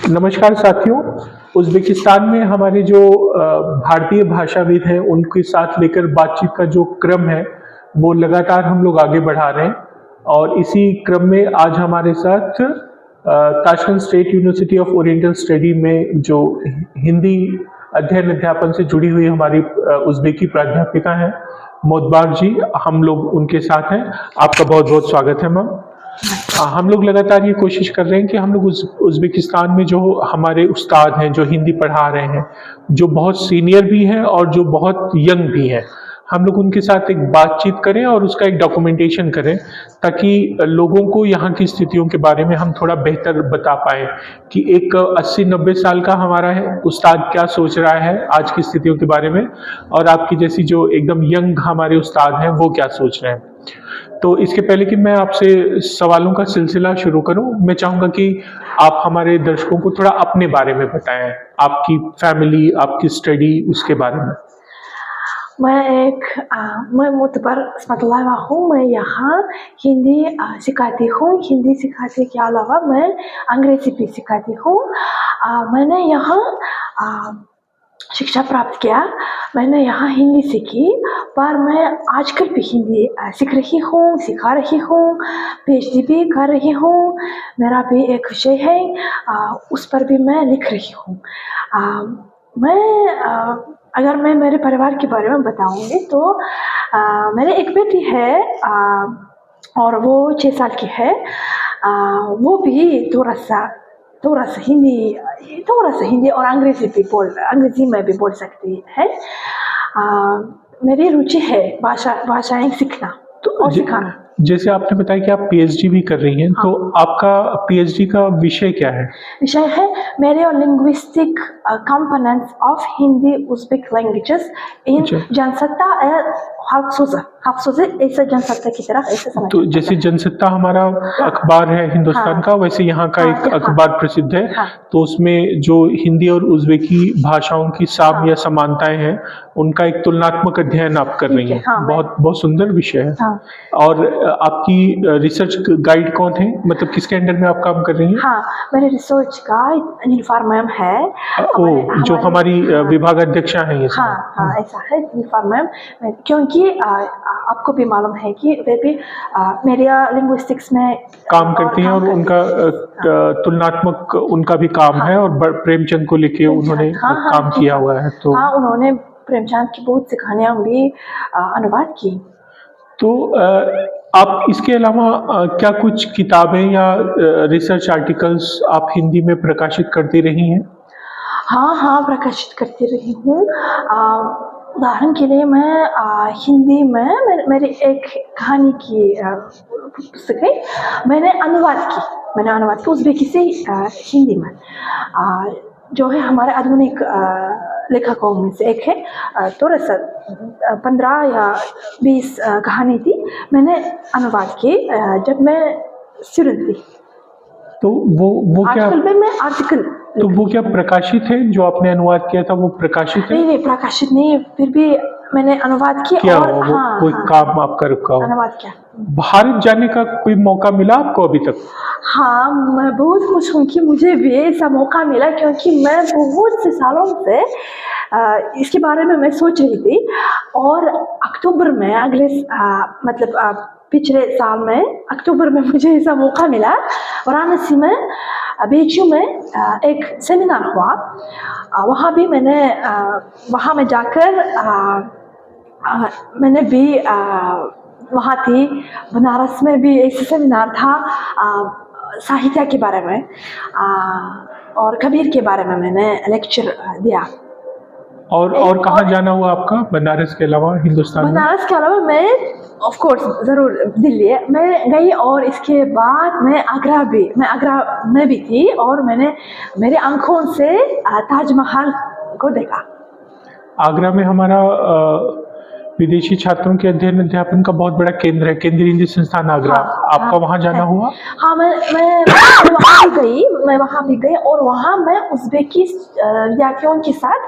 नमस्कार साथियों। उज़्बेकिस्तान में हमारे जो भारतीय भाषाविद हैं उनके साथ लेकर बातचीत का जो क्रम है वो लगातार हम लोग आगे बढ़ा रहे हैं और इसी क्रम में आज हमारे साथ Tashkent state university of oriental study में जो हिंदी अध्ययन अध्यापन से जुड़ी हुई हमारी उज़्बेकी प्राध्यापिका हैं मोतबार जी, हम लोग उनके साथ हैं। आपका बहुत बहुत स्वागत है मैम। हम लोग लगातार ये कोशिश कर रहे हैं कि हम लोग उज़्बेकिस्तान में जो हमारे उस्ताद हैं जो हिंदी पढ़ा रहे हैं, जो बहुत सीनियर भी हैं और जो बहुत यंग भी हैं, हम लोग उनके साथ एक बातचीत करें और उसका एक डॉक्यूमेंटेशन करें ताकि लोगों को यहाँ की स्थितियों के बारे में हम थोड़ा बेहतर बता पाएँ कि एक 80-90 साल का हमारा है उस्ताद क्या सोच रहा है आज की स्थितियों के बारे में और आपकी जैसी जो एकदम यंग हमारे उस्ताद हैं वो क्या सोच रहे हैं। तो इसके पहले कि मैं आपसे सवालों का सिलसिला शुरू करूं, मैं चाहूँगा कि आप हमारे दर्शकों को थोड़ा अपने बारे में बताएं, आपकी फैमिली, आपकी स्टडी, उसके बारे में। मैं मोतबर स्मतलावा हूँ। मैं यहाँ हिंदी सिखाती हूँ। हिंदी सिखाने के अलावा मैं अंग्रेजी भी सिखाती हूँ। मैंने यहाँ शिक्षा प्राप्त किया। मैंने यहाँ हिंदी सीखी, पर मैं आजकल भी हिंदी सीख रही हूँ, सिखा रही हूँ, PhD भी कर रही हूँ। मेरा भी एक विषय है, उस पर भी मैं लिख रही हूँ। अगर मैं मेरे परिवार के बारे में बताऊँगी तो मेरे एक बेटी है और वो 6 साल की है। वो भी थोड़ा सा हिंदी और अंग्रेजी में भी बोल सकती है। मेरी रुचि है भाषाएं सीखना और सिखाना। जैसे आपने बताया कि आप PhD भी कर रही हैं, हाँ। तो आपका PhD का विषय क्या है? विषय है मेरे linguistic components of Hindi Uzbek languages in Jansatta हफ्सोज़े ऐसे जनसत्ता की तरह ऐसे समझ। तो जैसे जनसत्ता हमारा अखबार है हिंदुस्तान, हाँ। का वैसे यहाँ का एक अखबार प्रसिद्ध है, हाँ। तो उसमें जो हिंदी और उज़्बेकी भाषाओं की साम्य या समानताएं हैं उनका एक तुलनात्मक अध्ययन आप कर रही हैं। हाँ, बहुत बहुत सुंदर विषय है। हाँ। और आपकी रिसर्च गाइड कौन है, मतलब किसके अंडर में आप काम कर रही हैं? हाँ, मेरे रिसर्च गाइड नीलफार मैम है। जो हमारी विभागाध्यक्षा हैं ये। हाँ, ऐसा है नीलफार मैम, क्योंकि आपको भी मालूम है कि वे भी मेरे लिंग्विस्टिक्स में काम करती हैं और उनका तुलनात्मक उनका भी काम है और प्रेमचंद को लेके उन्होंने काम किया हुआ है। तो हाँ, उन्होंने प्रेमचंद की बहुत सी कहानियाँ भी अनुवाद की। तो आप इसके अलावा क्या कुछ किताबें या रिसर्च आर्टिकल्स आप हिंदी में प्रकाशित करती रही हैं? हाँ, प्रकाशित करती रही हूँ। उदाहरण के लिए मैं हिंदी में मेरी एक कहानी की पुस्तक है, मैंने अनुवाद की उज़्बेकी से हिंदी में, जो है हमारे आधुनिक लेखकों में से एक है। थोड़ा सा 15 या 20 कहानी थी, मैंने अनुवाद की जब मैं स्टूडेंट थी। तो वो क्या आजकल में मैं आर्टिकल, तो वो क्या प्रकाशित है जो आपने अनुवाद किया था, वो प्रकाशित है? नहीं, प्रकाशित नहीं, फिर भी मैंने अनुवाद किया। और कोई काम आपका रुका हो? अनुवाद किया। भारत जाने का कोई मौका मिला आपको अभी तक? हाँ, मैं बहुत खुश हूँ कि मुझे भी ऐसा मौका मिला, क्योंकि मैं बहुत से सालों से इसके बारे में मैं सोच रही थी। और अक्टूबर में पिछले साल में अक्टूबर में मुझे ऐसा मौका मिला। वाराणसी में BHU में एक सेमिनार हुआ, वहाँ भी वहाँ में जाकर मैंने भी वहाँ थी। बनारस में भी ऐसा सेमिनार था साहित्य के बारे में, और कबीर के बारे में मैंने लेक्चर दिया। और कहाँ जाना हुआ आपका बनारस के अलावा हिंदुस्तान में? बनारस के अलावा मैं ऑफ कोर्स ज़रूर दिल्ली मैं गई, और इसके बाद मैं आगरा में भी थी, और मैंने मेरे आंखों से ताजमहल को देखा। आगरा में हमारा विदेशी छात्रों के अध्ययन अध्यापन का बहुत बड़ा केंद्र है, केंद्रीय हिंदी संस्थान आगरा। आपका वहाँ जाना हुआ? हाँ, मैं वहाँ भी गई, और वहाँ मैं उज़्बेकी विद्यार्थियों के साथ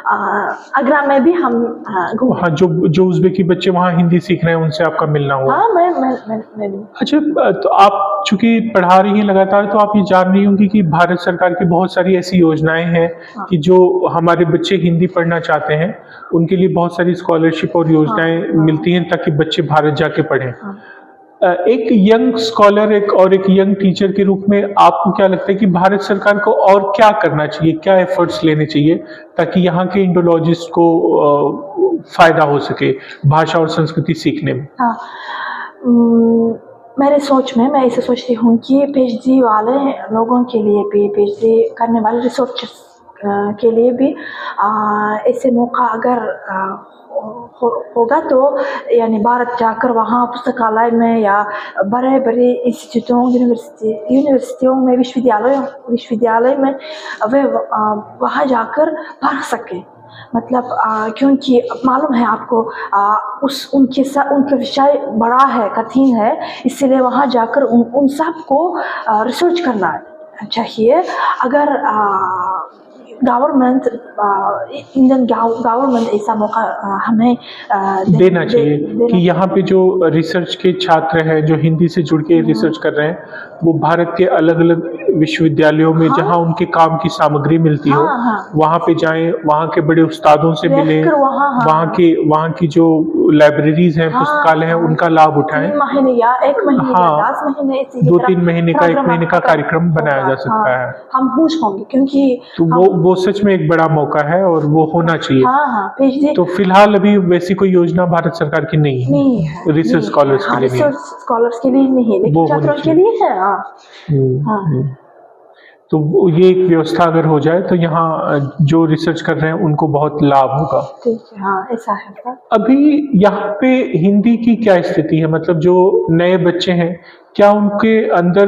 आगरा में भी हम घूमे। हाँ, जो उज़्बेकी बच्चे वहाँ हिंदी सीख रहे हैं उनसे आपका मिलना हुआ। हाँ, मैं भी। अच्छा, तो आप चूँकि पढ़ा रही हैं लगातार, तो आप ये जान रही होंगी कि भारत सरकार की बहुत सारी ऐसी योजनाएँ हैं हाँ। कि जो हमारे बच्चे हिंदी पढ़ना चाहते हैं, उनके लिए बहुत सारी स्कॉलरशिप और योजनाएँ हाँ। मिलती हैं ताकि बच्चे भारत जाके पढ़ें। हाँ। एक यंग स्कॉलर एक यंग टीचर के रूप में आपको क्या लगता है कि भारत सरकार को और क्या करना चाहिए, क्या एफर्ट्स लेने चाहिए ताकि यहाँ के इंडोलॉजिस्ट को फ़ायदा हो सके भाषा और संस्कृति सीखने में? हाँ, मेरे सोच में मैं ऐसे सोचती हूँ कि पीएचडी वाले लोगों के लिए भी, पीएचडी करने वाले रिसर्चर्स के लिए भी ऐसे मौका अगर होगा तो यानी भारत जाकर वहाँ पुस्तकालय में या बड़े बड़े इंस्टीट्यूटों यूनिवर्सिटियों में विश्वविद्यालय में वे वहाँ जाकर पढ़ सके। मतलब क्योंकि मालूम है आपको उनके विषय बड़ा है, कठिन है, इसीलिए वहाँ जाकर उन सब को रिसर्च करना चाहिए। अगर गवर्नमेंट इंडियन गवर्नमेंट ऐसा मौका हमें देना चाहिए कि यहाँ पे जो रिसर्च के छात्र हैं जो हिंदी से जुड़ के रिसर्च कर रहे हैं वो भारत के अलग अलग विश्वविद्यालयों में जहाँ उनके काम की सामग्री मिलती हो वहाँ पे जाएं, वहाँ के बड़े उस्तादों से मिलें, वहाँ की जो लाइब्रेरीज हैं, पुस्तकालय हैं, उनका लाभ उठाएं। 3 महीने या 1 महीने या 10 महीने 2-3 महीने का 1 महीने का कार्यक्रम बनाया जा सकता है। हम खुश होंगे क्योंकि तो वो सच में एक बड़ा मौका है और वो होना चाहिए। तो फिलहाल अभी वैसी कोई योजना भारत सरकार की नहीं है रिसर्च स्कॉलर्स के लिए। रिसर्च स्कॉलर्स के लिए नहीं, लेकिन छात्रों के लिए है। तो ये एक व्यवस्था अगर हो जाए तो यहाँ जो रिसर्च कर रहे हैं उनको बहुत लाभ होगा। ठीक है, हाँ ऐसा है सर। अभी यहाँ पे हिंदी की क्या स्थिति है, मतलब जो नए बच्चे हैं क्या उनके अंदर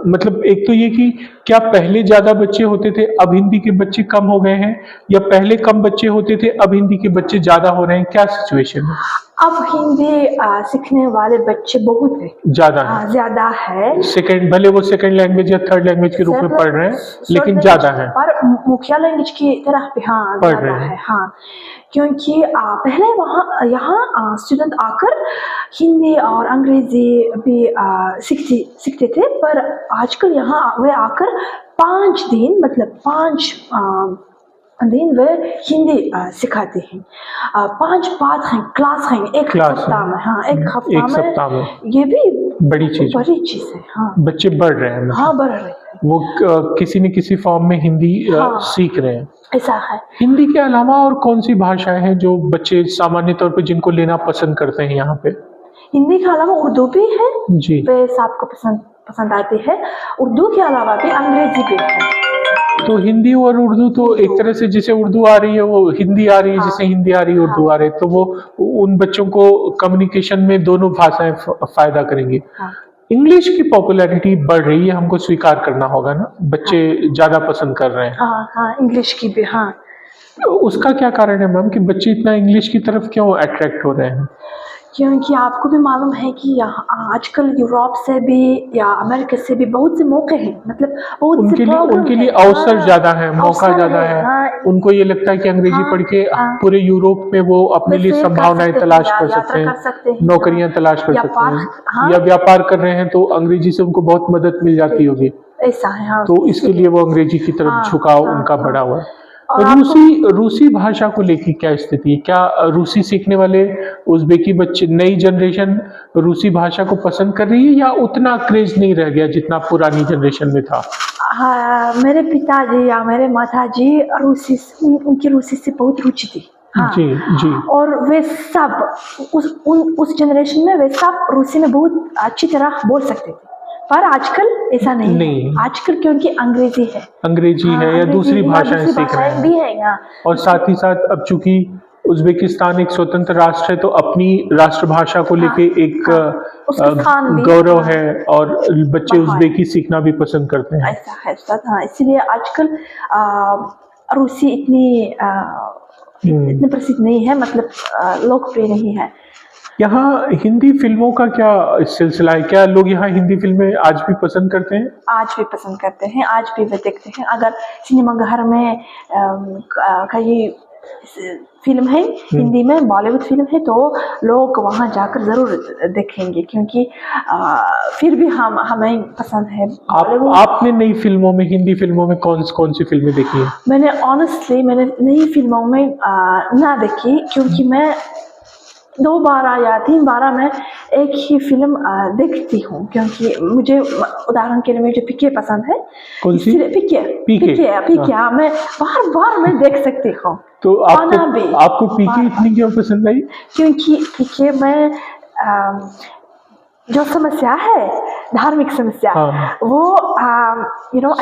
मतलब एक तो ये कि क्या पहले ज्यादा बच्चे होते थे अब हिंदी के बच्चे कम हो गए हैं, या पहले कम बच्चे होते थे अब हिंदी के बच्चे ज्यादा हो रहे हैं, क्या सिचुएशन है? अब हिंदी सीखने वाले बच्चे बहुत है, ज्यादा है। सेकंड, भले वो सेकंड लैंग्वेज या थर्ड लैंग्वेज के रूप में पढ़ रहे हैं लेकिन ज्यादा है, पर मुख्य लैंग्वेज की तरह भी पढ़ रहे हैं। हाँ, क्योंकि पहले यहाँ स्टूडेंट आकर हिंदी और अंग्रेजी भी सीखते थे, पर आजकल यहाँ वे आकर 5 दिन मतलब 5 दिन वे हिंदी सिखाते हैं। 5 पाठ हैं, क्लास हैं एक सप्ताह में। हाँ, एक हफ्ता में ये भी बड़ी चीज है। हाँ, बच्चे बढ़ रहे हैं। हाँ, बढ़ रहे हैं। वो किसी न किसी फॉर्म में हिंदी सीख रहे हैं। ऐसा है। हिंदी के अलावा और कौन सी भाषाएं हैं जो बच्चे सामान्य तौर पे जिनको लेना पसंद करते हैं यहाँ पे? हिंदी के अलावा उर्दू भी है जी, वे सबको पसंद आती है। उर्दू के अलावा भी अंग्रेजी भी है। तो हिंदी और उर्दू तो एक तरह से जिसे उर्दू आ रही है वो हिंदी आ रही है, जिसे हिंदी आ रही है उर्दू आ रही है, तो वो उन बच्चों को कम्युनिकेशन में दोनों भाषाएं फायदा करेंगी। इंग्लिश की पॉपुलैरिटी बढ़ रही है, हमको स्वीकार करना होगा ना, बच्चे ज्यादा पसंद कर रहे हैं। हाँ, इंग्लिश की भी। हाँ, उसका क्या कारण है मैम कि बच्चे इतना इंग्लिश की तरफ क्यों अट्रैक्ट हो रहे हैं? क्योंकि आपको भी मालूम है कि आजकल यूरोप से भी या अमेरिका से भी बहुत से मौके हैं, मतलब बहुत उनके लिए अवसर ज्यादा है, मौका ज्यादा है। उनको ये लगता है कि अंग्रेजी पढ़ के पूरे यूरोप में वो अपने लिए संभावनाएं तलाश कर सकते हैं, नौकरियां तलाश कर सकते हैं, या व्यापार कर रहे हैं तो अंग्रेजी से उनको बहुत मदद मिल जाती होगी। ऐसा है। तो इसके लिए वो अंग्रेजी की तरफ झुकाव उनका बढ़ा हुआ है। रूसी भाषा को लेकर क्या स्थिति है? क्या रूसी सीखने वाले उज़्बेकी बच्चे, नई जनरेशन रूसी भाषा को पसंद कर रही है या उतना क्रेज नहीं रह गया जितना पुरानी जनरेशन में था? हाँ, मेरे पिताजी या मेरे माताजी उनकी रूसी से बहुत रुचि थी। हाँ, जी। और वे सब उस जनरेशन में वे सब रूसी में बहुत अच्छी तरह बोल सकते थे, पर आजकल ऐसा नहीं है। आजकल क्योंकि अंग्रेजी है या दूसरी भाषाएं सीख रहे हैं भी है यहाँ। और साथ ही साथ अब चूंकि उज़्बेकिस्तान एक स्वतंत्र राष्ट्र है तो अपनी राष्ट्रभाषा को लेके एक गौरव है और बच्चे उज़्बेकी सीखना भी पसंद करते हैं। ऐसा है सर। हाँ, इसीलिए आजकल रूसी इतनी प्रसिद्ध नहीं है, मतलब लोकप्रिय नहीं है। यहाँ हिंदी फिल्मों का क्या सिलसिला है? क्या लोग यहाँ हिंदी फिल्में आज भी पसंद करते हैं? आज भी पसंद करते हैं, आज भी वे देखते हैं। अगर सिनेमा घर में कहीं फिल्म है हिंदी में, बॉलीवुड फिल्म है, तो लोग वहाँ जाकर ज़रूर देखेंगे, क्योंकि फिर भी हमें पसंद है बॉलीवुड। आपने नई फिल्मों में, हिंदी फिल्मों में कौन सी फिल्में देखी हैं? मैंने ऑनेस्टली नई फिल्मों में ना देखी, क्योंकि मैं 2 बार या 3 बार मैं एक ही फिल्म देखती हूँ, क्योंकि मुझे उदाहरण के लिए मुझे पीके पसंद है। कौन सी? पीके हाँ, मैं बार मैं देख सकती हूँ। तो आपको पीके इतनी क्यों पसंद आई? क्योंकि पीके में जो समस्या है, धार्मिक समस्या, हाँ। वो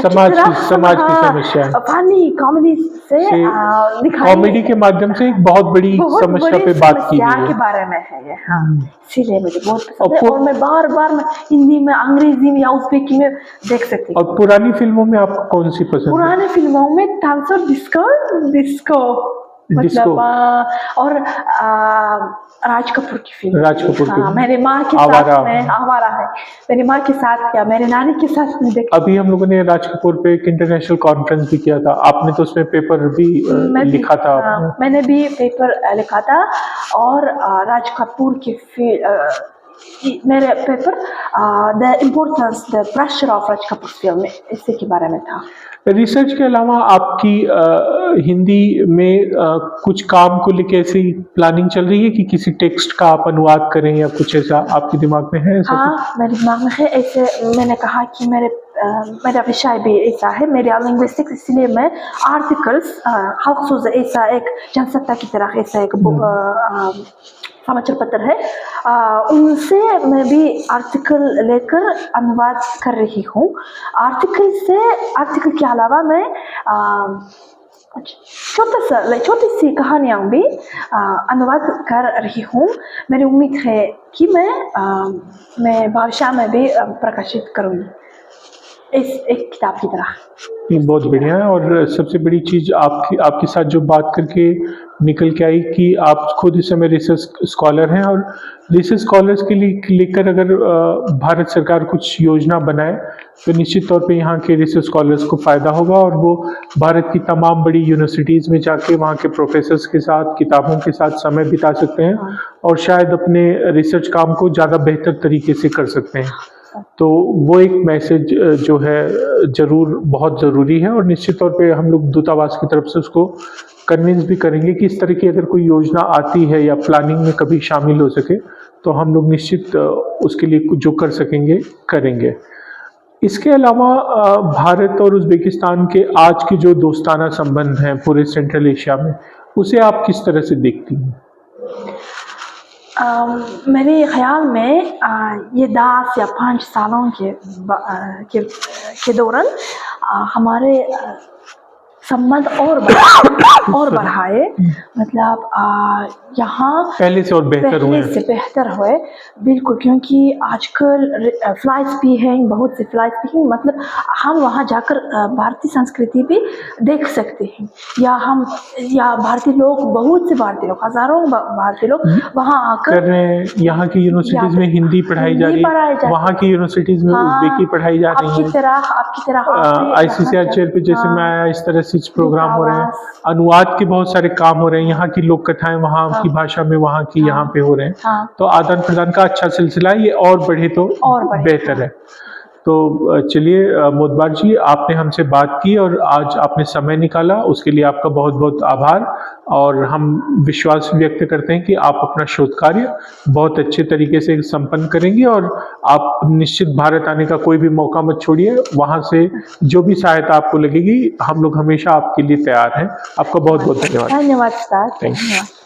समाज की समस्या है। फनी कॉमेडी से दिखाई, कॉमेडी के माध्यम से एक बहुत बड़ी समस्या पे बात की गई है के बारे में है ये। हाँ, इसीलिए मुझे बहुत पसंद है, और मैं बार मैं हिंदी में, अंग्रेजी में या उज़्बेकी में देख सकती हूँ। और पुरानी फिल्मों में आपको कौन सी पसंद है? पुरानी फिल्मों में डांस और डिस्को मतलब, और राज कपूर की फिल्म, हाँ, मेरे माँ के साथ में आवारा है, मेरी माँ के साथ या मेरे नानी के साथ में देखी। अभी हम लोगों ने राज कपूर पे एक इंटरनेशनल कॉन्फ्रेंस भी किया था, आपने तो उसमें पेपर भी लिखा था। मैंने भी पेपर लिखा था, और राज कपूर की मेरे paper the importance, the pressure of Raj Kapoor film, इसी के बारे में था। रिसर्च के अलावा आपकी हिंदी में कुछ काम को लेकर ऐसी प्लानिंग चल रही है कि किसी टेक्स्ट का आप अनुवाद करें या कुछ ऐसा आपके दिमाग में है? हाँ, मेरे दिमाग में है। ऐसे मैंने कहा कि मेरा विषय भी ऐसा है, मेरा लिंग्विस्टिक्स, इसलिए मैं आर्टिकल्स, हक ऐसा एक जनसत्ता की तरह ऐसा एक समाचार पत्र है, उनसे मैं भी आर्टिकल लेकर अनुवाद कर रही हूँ। आर्टिकल के अलावा मैं छोटी सी कहानियाँ भी अनुवाद कर रही हूँ। मेरी उम्मीद है कि मैं भविष्य में भी प्रकाशित करूँगी इस एक किताब की तरह। बहुत बढ़िया है, और सबसे बड़ी चीज़ आपके साथ जो बात करके निकल के आई कि आप खुद इस समय रिसर्च स्कॉलर हैं, और रिसर्च स्कॉलर्स के लिए लेकर अगर भारत सरकार कुछ योजना बनाए तो निश्चित तौर पे यहाँ के रिसर्च स्कॉलर्स को फ़ायदा होगा, और वो भारत की तमाम बड़ी यूनिवर्सिटीज़ में जाके वहाँ के प्रोफेसर्स के साथ, किताबों के साथ समय बिता सकते हैं, और शायद अपने रिसर्च काम को ज़्यादा बेहतर तरीके से कर सकते हैं। तो वो एक मैसेज जो है ज़रूर बहुत ज़रूरी है, और निश्चित तौर पे हम लोग दूतावास की तरफ से उसको कन्विंस भी करेंगे कि इस तरह की अगर कोई योजना आती है या प्लानिंग में कभी शामिल हो सके तो हम लोग निश्चित उसके लिए जो कर सकेंगे करेंगे। इसके अलावा भारत और उज़्बेकिस्तान के आज के जो दोस्ताना संबंध हैं पूरे सेंट्रल एशिया में, उसे आप किस तरह से देखती हैं? मेरे ख्याल में ये 10 या 5 सालों के दौरान हमारे संबंध और बढ़ाए, मतलब यहाँ पहले से और बेहतर हुए, बिल्कुल, क्योंकि आजकल फ्लाइट्स भी हैं, बहुत सी फ्लाइट्स भी हैं, मतलब हम वहाँ जाकर भारतीय संस्कृति भी देख सकते हैं, या भारतीय लोग, बहुत से भारतीय लोग, हजारों भारतीय लोग वहाँ आकर यहाँ की यूनिवर्सिटीज में हिंदी पढ़ाई जा रही है, वहाँ की यूनिवर्सिटीज में उज़्बेकी पढ़ाई जा रही है। आपकी तरह ICCR चेयर पे जैसे मैं आया, इस तरह से प्रोग्राम हो रहे हैं, अनुवाद के बहुत सारे काम हो रहे हैं, यहाँ की लोक कथाएं वहाँ की भाषा में वहाँ की यहाँ पे हो रहे हैं, तो आदान प्रदान का अच्छा सिलसिला है, ये और बढ़े तो बेहतर है। तो चलिए मोदबार जी, आपने हमसे बात की और आज आपने समय निकाला, उसके लिए आपका बहुत बहुत आभार, और हम विश्वास व्यक्त करते हैं कि आप अपना शोध कार्य बहुत अच्छे तरीके से संपन्न करेंगे, और आप निश्चित भारत आने का कोई भी मौका मत छोड़िए, वहाँ से जो भी सहायता आपको लगेगी हम लोग हमेशा आपके लिए तैयार हैं। आपका बहुत बहुत धन्यवाद। धन्यवाद सर। Thank you.